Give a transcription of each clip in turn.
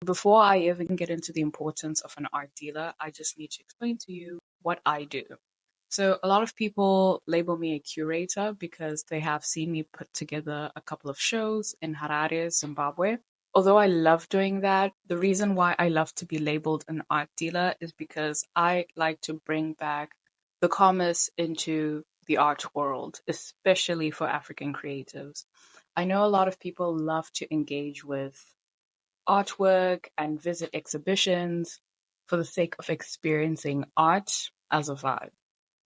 Before I even get into the importance of an art dealer, I just need to explain to you what I do. So, a lot of people label me a curator because they have seen me put together a couple of shows in Harare, Zimbabwe. Although I love doing that, the reason why I love to be labeled an art dealer is because I like to bring back the commerce into the art world, especially for African creatives. I know a lot of people love to engage with artwork and visit exhibitions for the sake of experiencing art as a vibe.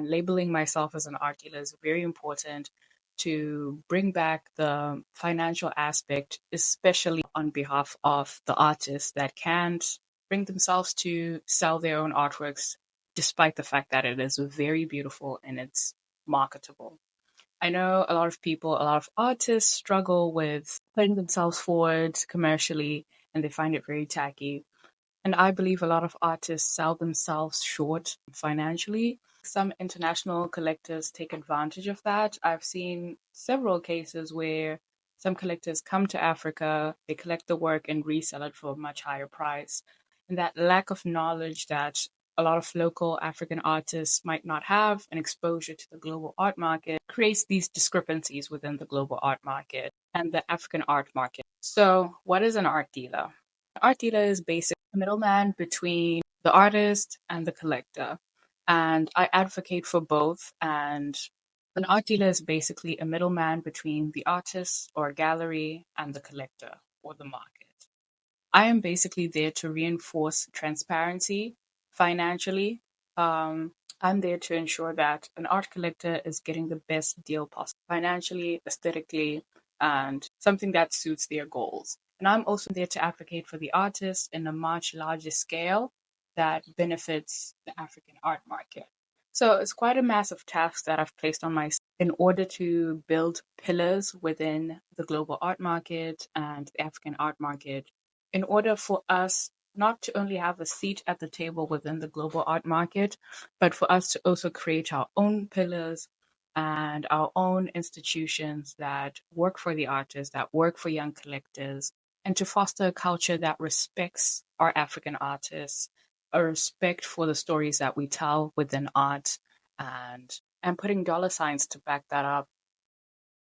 Labeling myself as an art dealer is very important to bring back the financial aspect, especially on behalf of the artists that can't bring themselves to sell their own artworks, despite the fact that it is very beautiful and it's marketable. I know a lot of people, a lot of artists struggle with putting themselves forward commercially and they find it very tacky. And I believe a lot of artists sell themselves short financially. Some international collectors take advantage of that. I've seen several cases where some collectors come to Africa, they collect the work and resell it for a much higher price. And that lack of knowledge that a lot of local African artists might not have an exposure to the global art market creates these discrepancies within the global art market and the African art market. So, what is an art dealer? An art dealer is basically a middleman between the artist and the collector. And I advocate for both. And an art dealer is basically a middleman between the artist or gallery and the collector or the market. I am basically there to reinforce transparency financially. I'm there to ensure that an art collector is getting the best deal possible financially, aesthetically, and something that suits their goals. And I'm also there to advocate for the artist in a much larger scale that benefits the African art market. So it's quite a massive task that I've placed on myself in order to build pillars within the global art market and the African art market in order for us not to only have a seat at the table within the global art market, but for us to also create our own pillars and our own institutions that work for the artists, that work for young collectors, and to foster a culture that respects our African artists, a respect for the stories that we tell within art, and putting dollar signs to back that up